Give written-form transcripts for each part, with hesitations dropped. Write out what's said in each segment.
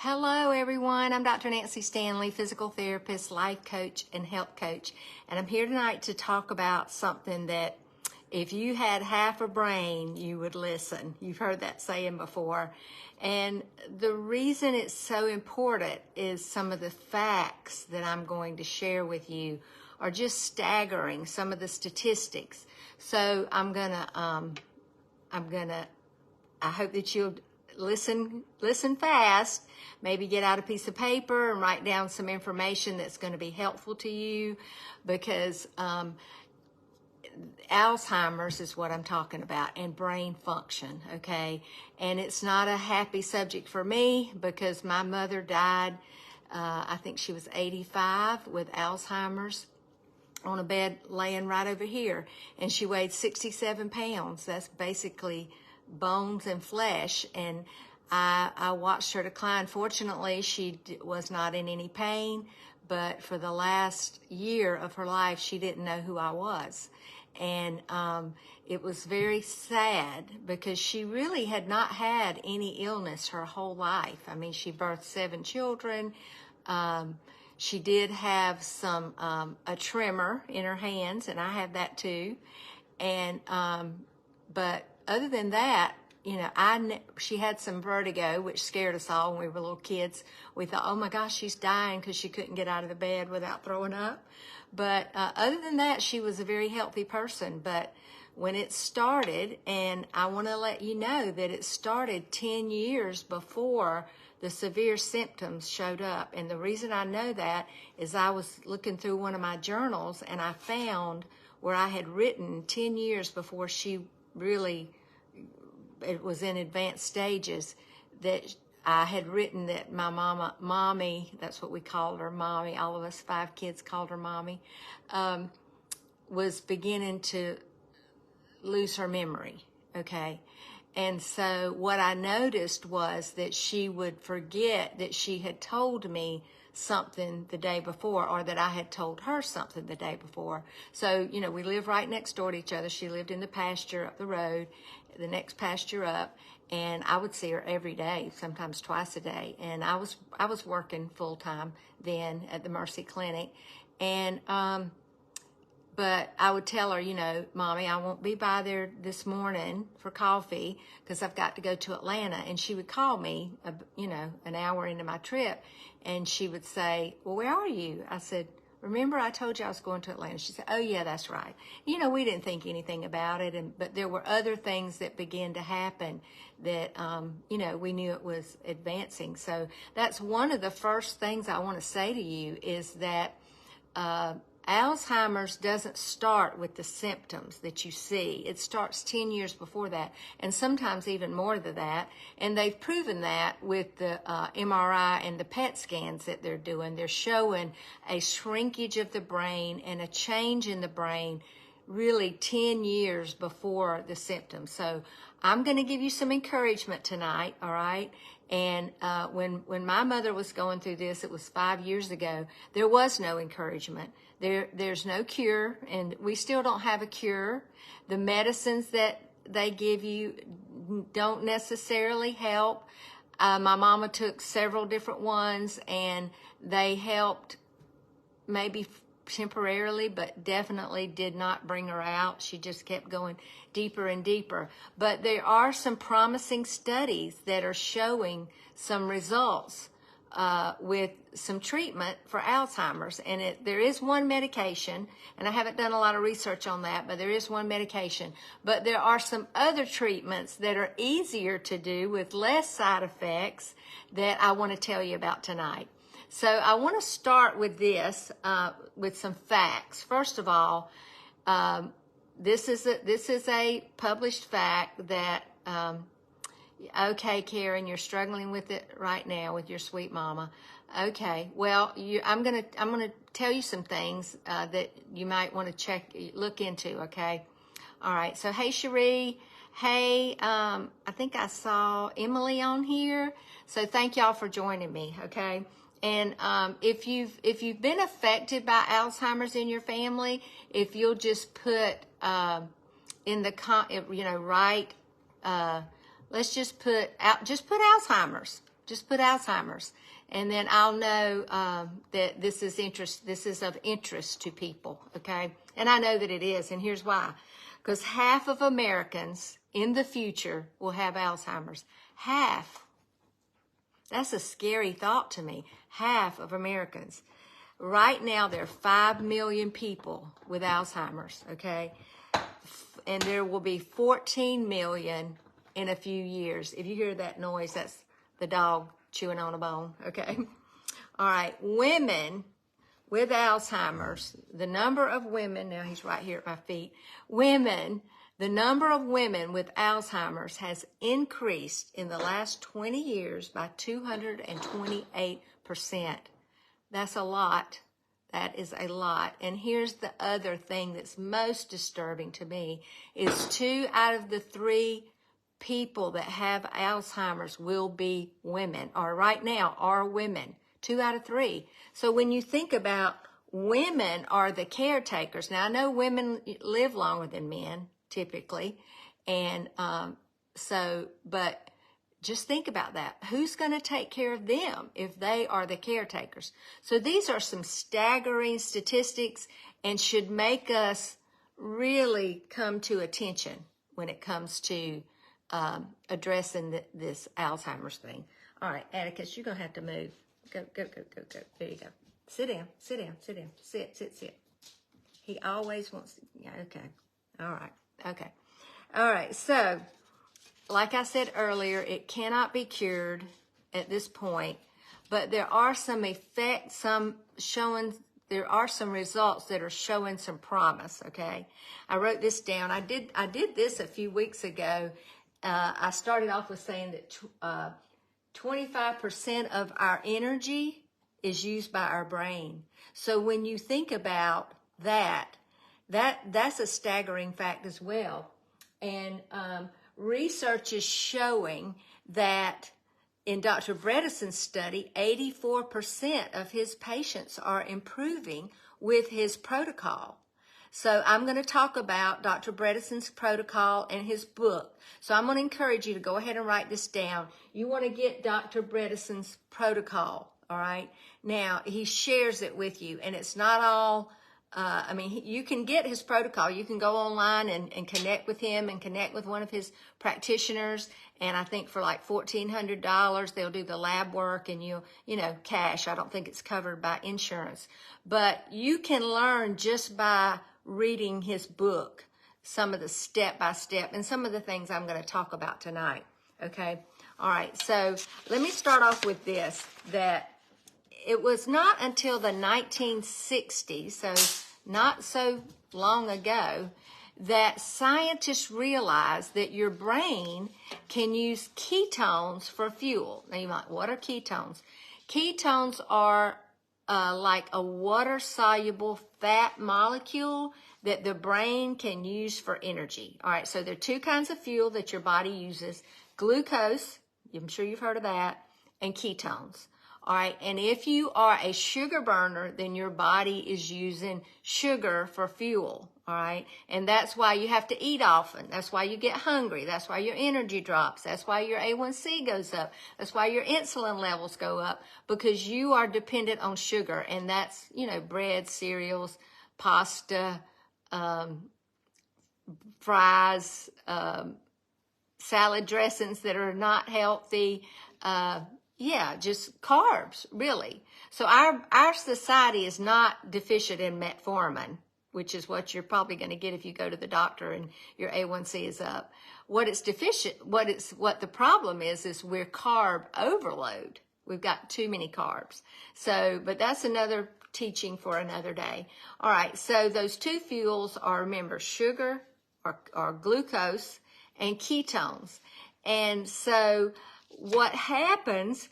Hello everyone, I'm Dr. Nancy Stanley, physical therapist, life coach, and health coach. And I'm here tonight to talk about something that if you had half a brain, you would listen. You've heard that saying before. And the reason it's so important is some of the facts that I'm going to share with you are just staggering, some of the statistics. So I hope that you'll listen fast, maybe get out a piece of paper and write down some information that's going to be helpful to you, because Alzheimer's is what I'm talking about, and brain function, okay? And it's not a happy subject for me because my mother died, I think she was 85 with Alzheimer's, on a bed laying right over here, and she weighed 67 pounds. That's basically bones and flesh, and I watched her decline. Fortunately, she was not in any pain, but for the last year of her life, she didn't know who I was. And it was very sad because she really had not had any illness her whole life. I mean, she birthed 7 children. She did have a tremor in her hands, and I have that too. And but other than that, you know, she had some vertigo, which scared us all when we were little kids. We thought, oh my gosh, she's dying because she couldn't get out of the bed without throwing up. But other than that, she was a very healthy person. But when it started, and I want to let you know that it started 10 years before the severe symptoms showed up. And the reason I know that is I was looking through one of my journals, and I found where I had written 10 years before she really, it was in advanced stages, that I had written that my mommy, that's what we called her, mommy, all of us 5 kids called her mommy, was beginning to lose her memory, okay? And so what I noticed was that she would forget that she had told me something the day before, or that I had told her something the day before. So, you know, we live right next door to each other. She lived in the pasture up the road, the next pasture up, and I would see her every day, sometimes twice a day. And I was working full time then at the Mercy Clinic, and but I would tell her, you know, Mommy, I won't be by there this morning for coffee because I've got to go to Atlanta. And she would call me, you know, an hour into my trip, and she would say, well, where are you? I said, remember I told you I was going to Atlanta? She said, oh, yeah, that's right. You know, we didn't think anything about it, but there were other things that began to happen that, you know, we knew it was advancing. So that's one of the first things I want to say to you is that Alzheimer's doesn't start with the symptoms that you see. It starts 10 years before that, and sometimes even more than that. And they've proven that with the MRI and the PET scans that they're doing. They're showing a shrinkage of the brain and a change in the brain really 10 years before the symptoms. So I'm going to give you some encouragement tonight, all right? And when my mother was going through this, it was 5 years ago, there was no encouragement. There's no cure, and we still don't have a cure. The medicines that they give you don't necessarily help. My mama took several different ones, and they helped maybe temporarily, but definitely did not bring her out. She just kept going deeper and deeper. But there are some promising studies that are showing some results with some treatment for Alzheimer's. And there is one medication, and I haven't done a lot of research on that, but there is one medication. But there are some other treatments that are easier to do with less side effects that I want to tell you about tonight. So I want to start with this, with some facts. First of all, this is a published fact that, okay, Karen, you're struggling with it right now with your sweet mama. Okay, well, I'm gonna tell you some things that you might want to look into. Okay, all right. So hey, Cherie. Hey, I think I saw Emily on here. So thank y'all for joining me. Okay. And if you've been affected by Alzheimer's in your family, if you'll just put in the write, let's just put Alzheimer's. Just put Alzheimer's, and then I'll know that this is of interest to people, okay? And I know that it is, and here's why. Because half of Americans in the future will have Alzheimer's. Half. That's a scary thought to me. Half of Americans. Right now, there are 5 million people with Alzheimer's, okay? And there will be 14 million in a few years. If you hear that noise, that's the dog chewing on a bone, okay? All right, women with Alzheimer's, the number of women, now he's right here at my feet, the number of women with Alzheimer's has increased in the last 20 years by 228%. That's a lot. That is a lot. And here's the other thing that's most disturbing to me is 2 out of the 3 people that have Alzheimer's will be women, or right now are women. 2 out of 3. So when you think about women are the caretakers. Now I know women live longer than men typically, and but just think about that. Who's going to take care of them if they are the caretakers? So these are some staggering statistics and should make us really come to attention when it comes to addressing this Alzheimer's thing. All right, Atticus, you're going to have to move. Go. There you go. Sit down. Sit. He always wants to, yeah, okay. All right, okay. All right, so like I said earlier, it cannot be cured at this point, but there are some effects, there are some results that are showing some promise, okay? I wrote this down. I did this a few weeks ago. I started off with saying that 25% of our energy is used by our brain. So when you think about that's a staggering fact as well. And research is showing that in Dr. Bredesen's study, 84% of his patients are improving with his protocol. So I'm going to talk about Dr. Bredesen's protocol and his book. So I'm going to encourage you to go ahead and write this down. You want to get Dr. Bredesen's protocol, all right? Now, he shares it with you, and it's not all... you can get his protocol. You can go online and connect with him and connect with one of his practitioners. And I think for like $1,400, they'll do the lab work and cash. I don't think it's covered by insurance. But you can learn just by reading his book, some of the step-by-step and some of the things I'm going to talk about tonight. Okay? All right. So let me start off with this, that it was not until the 1960s, so not so long ago, that scientists realized that your brain can use ketones for fuel. Now you might, what are ketones? Ketones are like a water-soluble fat molecule that the brain can use for energy. All right, so there are 2 kinds of fuel that your body uses: glucose, I'm sure you've heard of that, and ketones. All right, and if you are a sugar burner, then your body is using sugar for fuel, all right? And that's why you have to eat often. That's why you get hungry. That's why your energy drops. That's why your A1C goes up. That's why your insulin levels go up, because you are dependent on sugar, and that's, bread, cereals, pasta, fries, salad dressings that are not healthy, just carbs, really. So our society is not deficient in metformin, which is what you're probably going to get if you go to the doctor and your A1C is up. What the problem is we're carb overload. We've got too many carbs. So, but that's another teaching for another day. All right. So those 2 fuels are, remember, sugar or glucose and ketones. And so what happens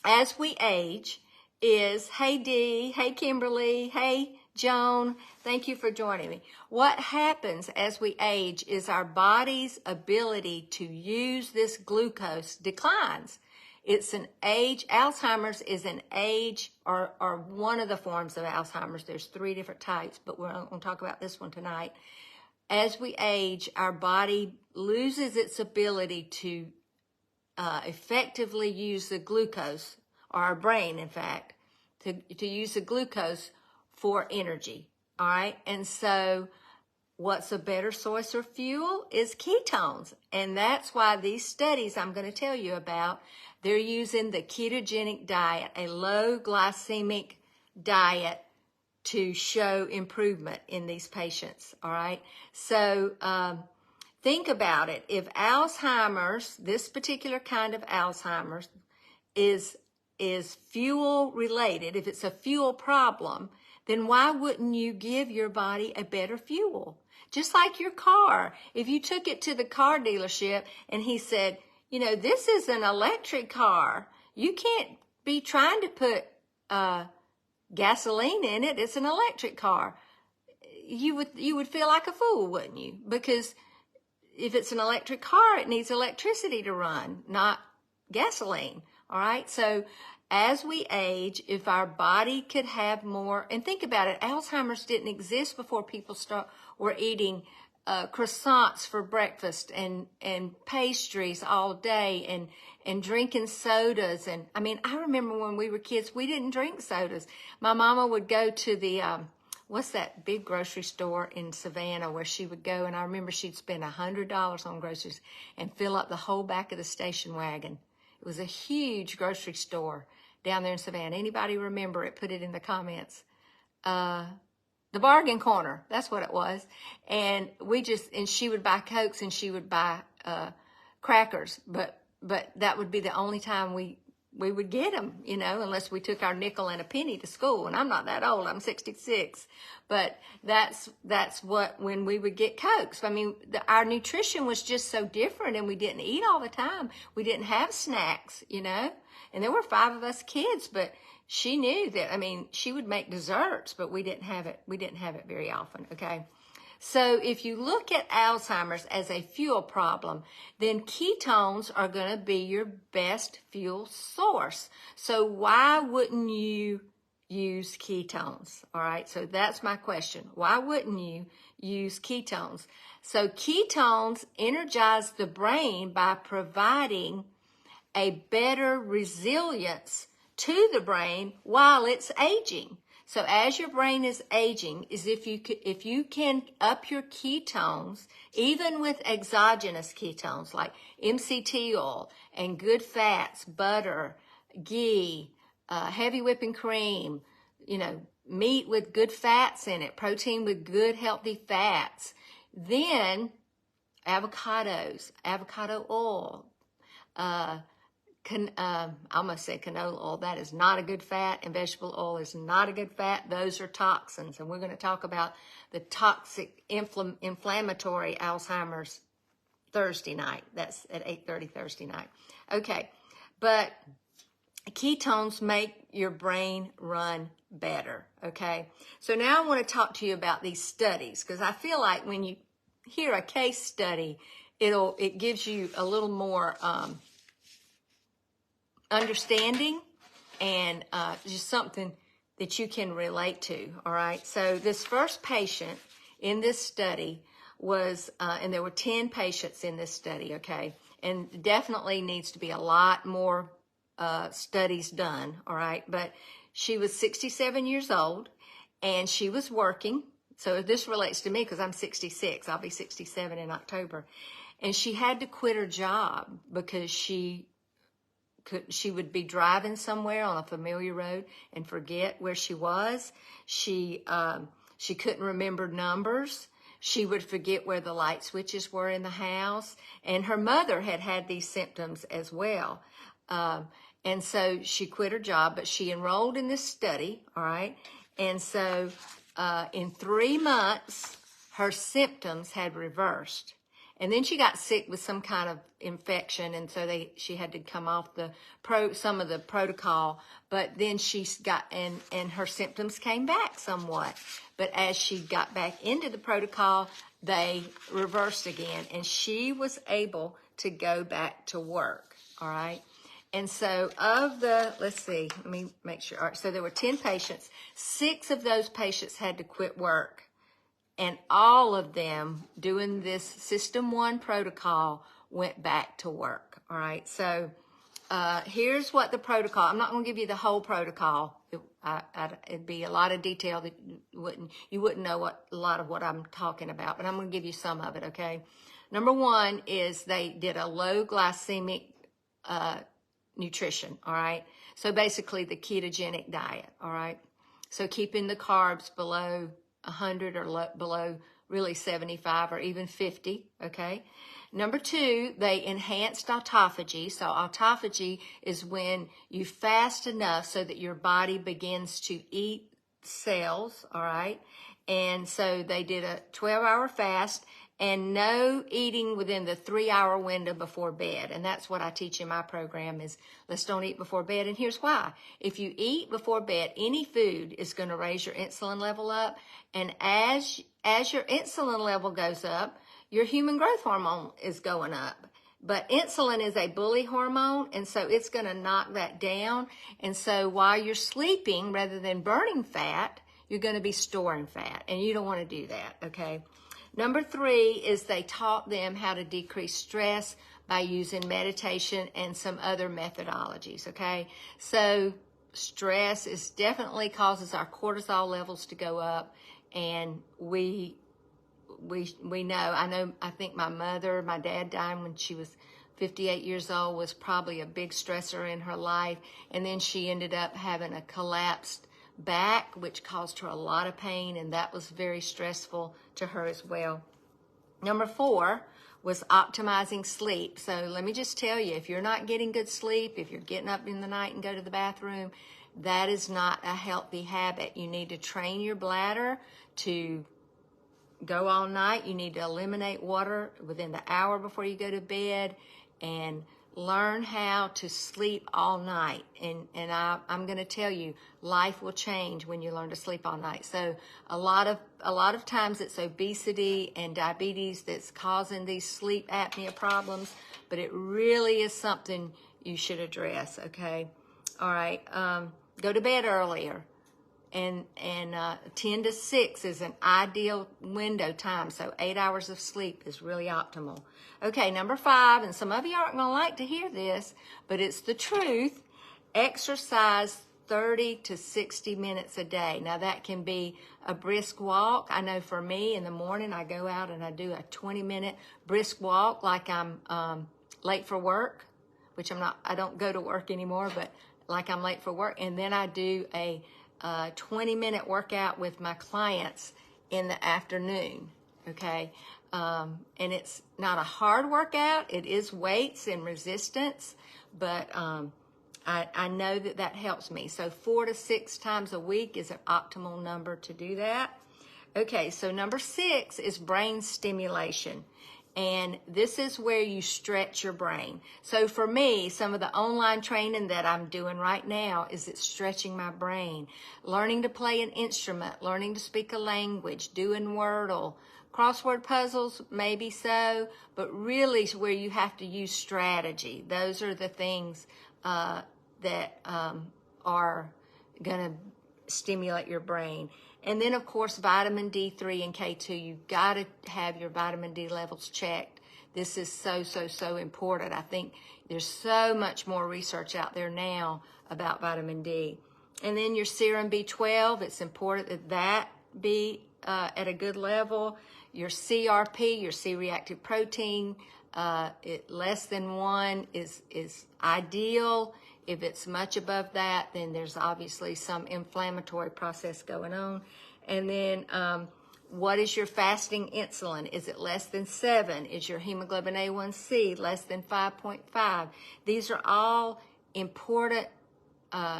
as we age is, hey Dee, hey Kimberly, hey Joan, thank you for joining me. What happens as we age is our body's ability to use this glucose declines. It's an age, Alzheimer's is an age, or one of the forms of Alzheimer's. There's 3 different types, but we're going to talk about this one tonight. As we age, our body loses its ability to effectively use the glucose, or our brain, in fact, to use the glucose for energy. All right. And so what's a better source of fuel is ketones. And that's why these studies I'm going to tell you about, they're using the ketogenic diet, a low glycemic diet, to show improvement in these patients. All right. So think about it. If Alzheimer's, this particular kind of Alzheimer's, is fuel related, if it's a fuel problem, then why wouldn't you give your body a better fuel? Just like your car. If you took it to the car dealership and he said, you know, this is an electric car, you can't be trying to put gasoline in it. It's an electric car. You would feel like a fool, wouldn't you? Because if it's an electric car, it needs electricity to run, not gasoline. All right. So as we age, if our body could have more, and think about it, Alzheimer's didn't exist before people were eating croissants for breakfast and pastries all day and drinking sodas. And I mean, I remember when we were kids, we didn't drink sodas. My mama would go to the, what's that big grocery store in Savannah where she would go, and I remember she'd spend $100 on groceries and fill up the whole back of the station wagon. It was a huge grocery store down there in Savannah. Anybody remember it? Put it in the comments. The bargain corner, that's what it was. And she would buy Cokes and she would buy crackers, but that would be the only time we would get them, you know, unless we took our nickel and a penny to school. And I'm not that old, I'm 66. But that's when we would get Cokes. I mean, our nutrition was just so different, and we didn't eat all the time. We didn't have snacks, you know. And there were 5 of us kids, but she knew that, I mean, she would make desserts, but we didn't have it very often, okay? So if you look at Alzheimer's as a fuel problem, then ketones are going to be your best fuel source. So why wouldn't you use ketones? All right, so that's my question. Why wouldn't you use ketones? So ketones energize the brain by providing a better resilience to the brain while it's aging. So as your brain is aging, if you can up your ketones, even with exogenous ketones like MCT oil and good fats, butter, ghee, heavy whipping cream, you know, meat with good fats in it, protein with good healthy fats, then avocados, avocado oil, I almost said canola oil. That is not a good fat, and vegetable oil is not a good fat. Those are toxins, and we're going to talk about the toxic inflammatory Alzheimer's Thursday night. That's at 8:30 Thursday night. Okay, but ketones make your brain run better, okay? So now I want to talk to you about these studies, because I feel like when you hear a case study, it gives you a little more understanding and just something that you can relate to, all right? So this first patient in this study was, and there were 10 patients in this study, okay? And definitely needs to be a lot more studies done, all right? But she was 67 years old, and she was working. So this relates to me because I'm 66. I'll be 67 in October. And she had to quit her job because she would be driving somewhere on a familiar road and forget where she was. She couldn't remember numbers. She would forget where the light switches were in the house. And her mother had these symptoms as well. And so she quit her job, but she enrolled in this study, all right? And so in 3 months, her symptoms had reversed. And then she got sick with some kind of infection, and so she had to come off some of the protocol. But then she got and her symptoms came back somewhat. But as she got back into the protocol, they reversed again, and she was able to go back to work. All right. And so let's see, let me make sure. All right, so there were 10 patients. 6 of those patients had to quit work. And all of them doing this System 1 protocol went back to work, All right, so here's what the protocol. I'm not going to give you the whole protocol. It'd be a lot of detail that you wouldn't know a lot of what I'm talking about, but I'm going to give you some of it. Okay. Number one is they did a low glycemic nutrition. All right. So basically the ketogenic diet. All right. So keeping the carbs below 100 or below really 75 or even 50. Okay. Number two, they enhanced autophagy. So autophagy is when you fast enough so that your body begins to eat cells, all right? And so they did a 12-hour fast and no eating within the 3-hour window before bed. And that's what I teach in my program is let's don't eat before bed. And here's why. If you eat before bed, any food is going to raise your insulin level up. And as your insulin level goes up, your human growth hormone is going up. But insulin is a bully hormone, and so it's going to knock that down. And so while you're sleeping, rather than burning fat, you're going to be storing fat, and you don't want to do that, okay? Number three is they taught them how to decrease stress by using meditation and some other methodologies, okay? So stress is definitely causes our cortisol levels to go up, and we know, I think my dad died when she was 58 years old, was probably a big stressor in her life. And then she ended up having a collapsed back, which caused her a lot of pain. And that was very stressful to her as well. Number four was optimizing sleep. So let me just tell you, if you're not getting good sleep, if you're getting up in the night and go to the bathroom, that is not a healthy habit. You need to train your bladder to go all night. You need to eliminate water within the hour before you go to bed and learn how to sleep all night. And I'm going to tell you, life will change when you learn to sleep all night. So a lot of times it's obesity and diabetes that's causing these sleep apnea problems, but it really is something you should address. Okay. All right. Go to bed earlier. And 10 to 6 is an ideal window time. So 8 hours of sleep is really optimal. Okay, number 5, and some of you aren't going to like to hear this, but it's the truth. Exercise 30 to 60 minutes a day. Now that can be a brisk walk. I know for me in the morning I go out and I do a 20-minute brisk walk like I'm late for work, which I don't go to work anymore, but like I'm late for work. And then I do a 20-minute workout with my clients in the afternoon, okay? And it's not a hard workout. It is weights and resistance, but I know that helps me. So 4 to 6 times a week is an optimal number to do that. Okay, so number 6 is brain stimulation. And this is where you stretch your brain. So for me, some of the online training that I'm doing right now is it's stretching my brain. Learning to play an instrument, learning to speak a language, doing Wordle, crossword puzzles, maybe so, but really where you have to use strategy. Those are the things that are going to stimulate your brain. And then, of course, vitamin D3 and K2. You've got to have your vitamin D levels checked. This is so important. I think there's so much more research out there now about vitamin D. And then your serum B12, it's important that be at a good level. Your CRP, your C-reactive protein, less than 1 is ideal. If it's much above that, then there's obviously some inflammatory process going on. And then what is your fasting insulin? Is it less than 7? Is your hemoglobin A1C less than 5.5? These are all important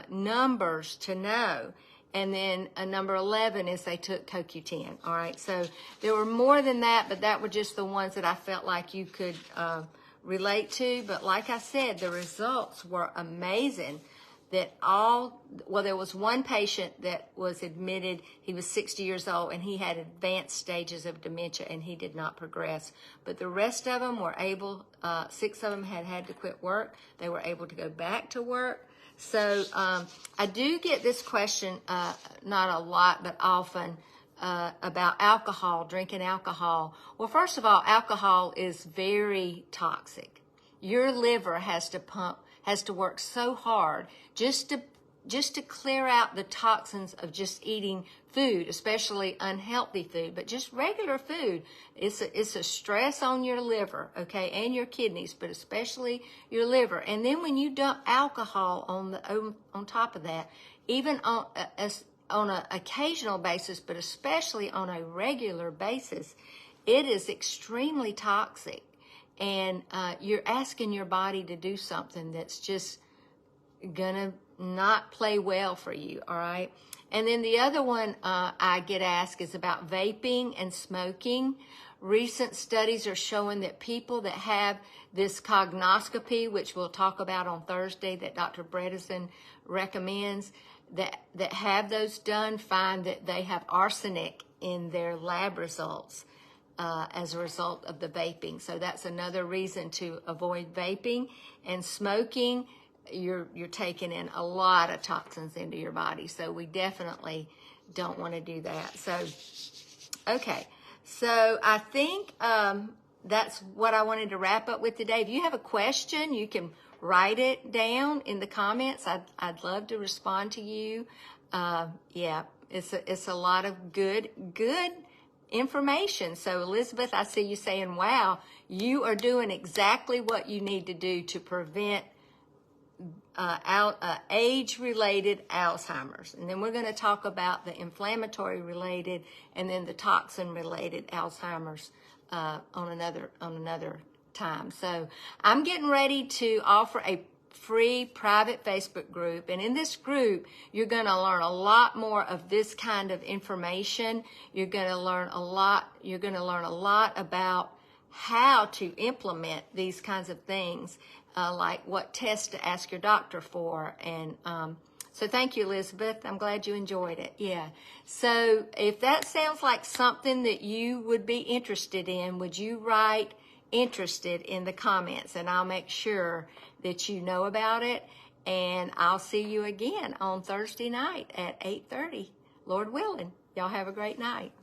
numbers to know. And then number 11 is they took CoQ10. All right, so there were more than that, but that were just the ones that I felt like you could relate to. But like I said, the results were amazing. There was one patient that was admitted. He was 60 years old and he had advanced stages of dementia and he did not progress. But the rest of them were able, 6 of them had to quit work. They were able to go back to work. So I do get this question, not a lot, but often, about alcohol, drinking alcohol. Well, first of all, alcohol is very toxic. your liver has to work so hard just to clear out the toxins of just eating food, especially unhealthy food, but just regular food. It's a stress on your liver, okay, and your kidneys, but especially your liver. And then when you dump alcohol on top of that, even on an occasional basis, but especially on a regular basis, it is extremely toxic. And you're asking your body to do something that's just gonna not play well for you, all right? And then the other one I get asked is about vaping and smoking. Recent studies are showing that people that have this cognoscopy, which we'll talk about on Thursday, that Dr. Bredesen recommends, that have those done, find that they have arsenic in their lab results as a result of the vaping. So that's another reason to avoid vaping. And smoking, you're taking in a lot of toxins into your body. So we definitely don't want to do that. So, okay. So I think that's what I wanted to wrap up with today. If you have a question, you can write it down in the comments. I'd love to respond to you. Yeah, it's a lot of good information. So Elizabeth, I see you saying, wow, you are doing exactly what you need to do to prevent age-related Alzheimer's. And then we're going to talk about the inflammatory-related and then the toxin-related Alzheimer's on another time. So I'm getting ready to offer a free private Facebook group, and in this group you're going to learn a lot more of this kind of information. You're going to learn a lot about how to implement these kinds of things, like what tests to ask your doctor for. And so thank you, Elizabeth. I'm glad you enjoyed it. Yeah. So if that sounds like something that you would be interested in, would you write interested in the comments, and I'll make sure that you know about it. And I'll see you again on Thursday night at 8:30, Lord willing. Y'all have a great night.